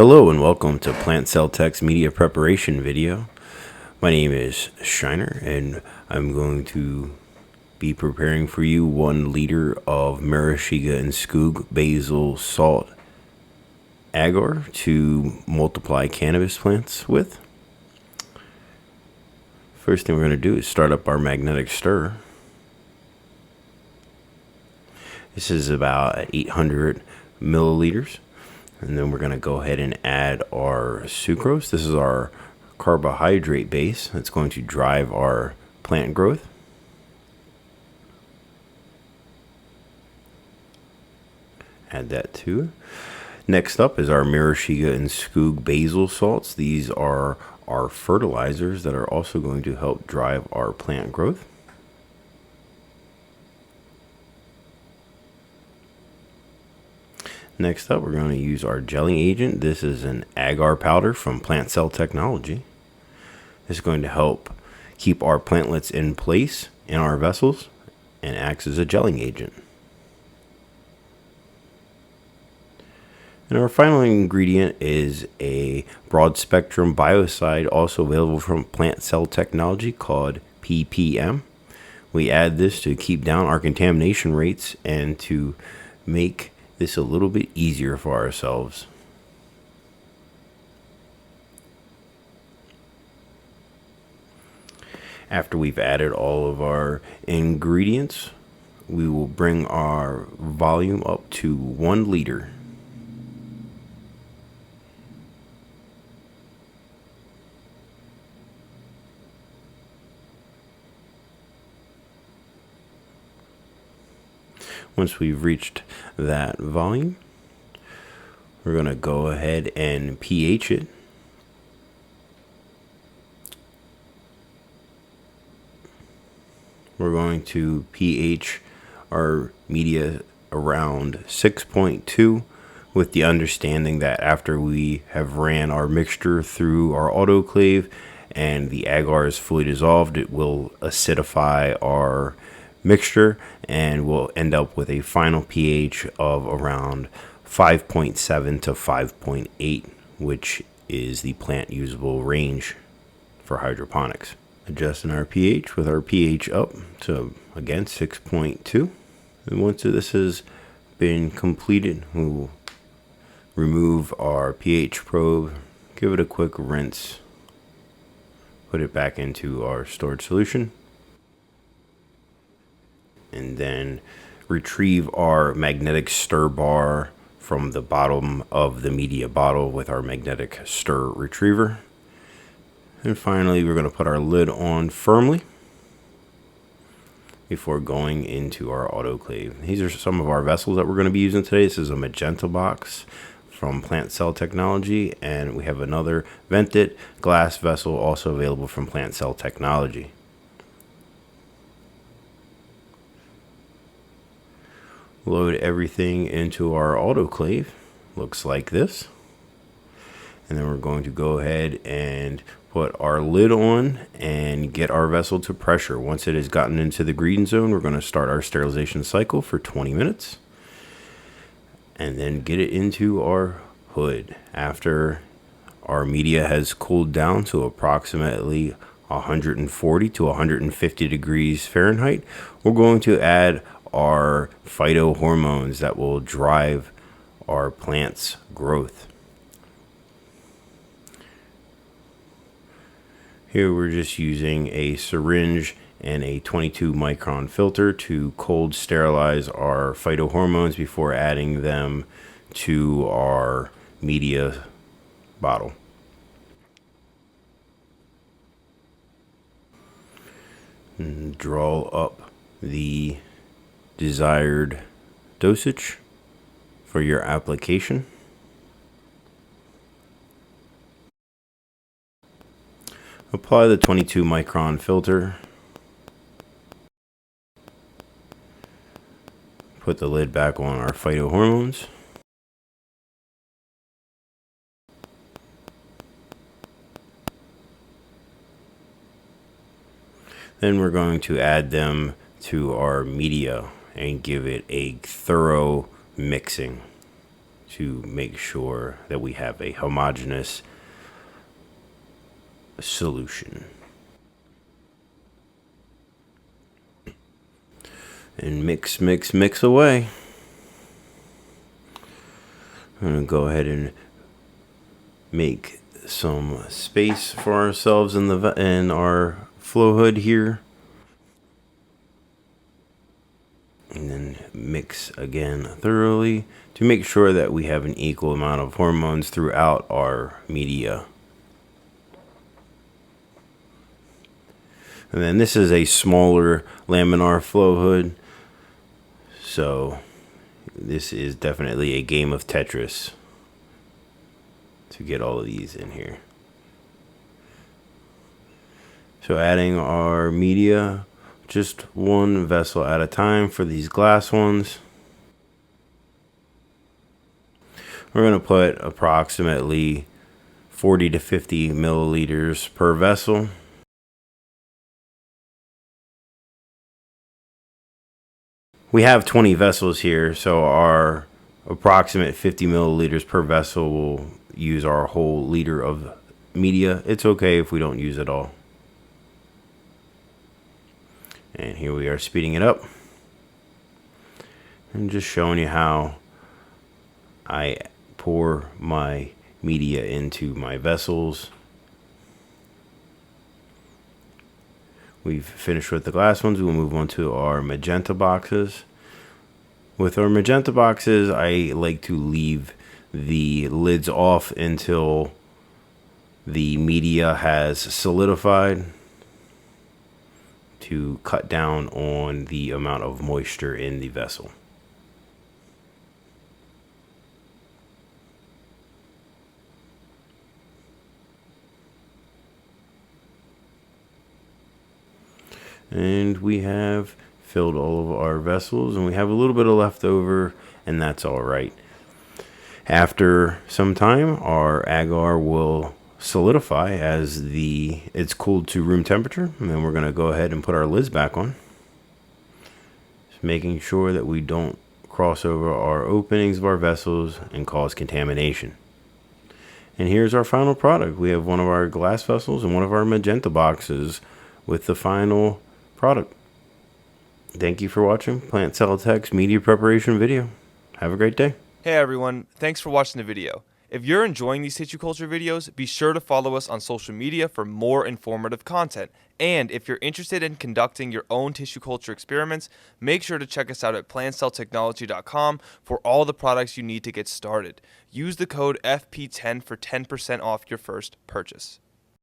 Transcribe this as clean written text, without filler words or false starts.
Hello and welcome to Plant Cell Tech's media preparation video. My name is Shiner and I'm going to be preparing for you 1 liter of Maraschino and Skoog basil salt agar to multiply cannabis plants with. First thing we're going to do is start up our magnetic stir. This is about 800 milliliters. And then we're going to go ahead and add our sucrose. This is our carbohydrate base that's going to drive our plant growth. Add that too. Next up is our Maraschino and Skoog basil salts. These are our fertilizers that are also going to help drive our plant growth. Next up, we're going to use our gelling agent. This is an agar powder from Plant Cell Technology. This is going to help keep our plantlets in place in our vessels and acts as a gelling agent. And our final ingredient is a broad spectrum biocide, also available from Plant Cell Technology, called ppm. We add this to keep down our contamination rates and to make this a little bit easier for ourselves. After we've added all of our ingredients, we will bring our volume up to 1 liter. Once we've reached that volume, we're going to go ahead and pH it. We're going to pH our media around 6.2, with the understanding that after we have ran our mixture through our autoclave and the agar is fully dissolved, it will acidify our mixture and we'll end up with a final pH of around 5.7 to 5.8, which is the plant usable range for hydroponics. Adjusting our pH with our pH up to, again, 6.2. And once this has been completed, we'll remove our pH probe, give it a quick rinse, put it back into our stored solution, and then retrieve our magnetic stir bar from the bottom of the media bottle with our magnetic stir retriever. And finally, we're going to put our lid on firmly before going into our autoclave. These are some of our vessels that we're going to be using today. This is a magenta box from Plant Cell Technology, and we have another vented glass vessel also available from Plant Cell Technology. Load everything into our autoclave. Looks like this. And then we're going to go ahead and put our lid on and get our vessel to pressure. Once it has gotten into the green zone, we're going to start our sterilization cycle for 20 minutes and then get it into our hood. After our media has cooled down to approximately 140 to 150 degrees Fahrenheit, we're going to add our phytohormones that will drive our plant's growth. Here we're just using a syringe and a 22 micron filter to cold sterilize our phytohormones before adding them to our media bottle. And draw up the desired dosage for your application. Apply the 22 micron filter. Put the lid back on our phytohormones. Then we're going to add them to our media and give it a thorough mixing to make sure that we have a homogeneous solution. And mix, mix, mix away. I'm going to go ahead and make some space for ourselves in our flow hood here. And then mix again thoroughly to make sure that we have an equal amount of hormones throughout our media. And then this is a smaller laminar flow hood, so this is definitely a game of Tetris to get all of these in here. So adding our media, just one vessel at a time for these glass ones. We're going to put approximately 40 to 50 milliliters per vessel. We have 20 vessels here, so our approximate 50 milliliters per vessel will use our whole liter of media. It's okay if we don't use it all. And here we are speeding it up. And just showing you how I pour my media into my vessels. We've finished with the glass ones. We'll move on to our magenta boxes. With our magenta boxes, I like to leave the lids off until the media has solidified to cut down on the amount of moisture in the vessel. And we have filled all of our vessels, and we have a little bit of leftover, and that's all right. After some time, our agar will solidify as it's cooled to room temperature, and then we're going to go ahead and put our lids back on, just making sure that we don't cross over our openings of our vessels and cause contamination. And here's our final product. We have one of our glass vessels and one of our magenta boxes with the final product. Thank you for watching Plant Cell Tech's media preparation video. Have a great day. Hey everyone, thanks for watching the video. If you're enjoying these tissue culture videos, be sure to follow us on social media for more informative content. And if you're interested in conducting your own tissue culture experiments, make sure to check us out at plantcelltechnology.com for all the products you need to get started. Use the code FP10 for 10% off your first purchase.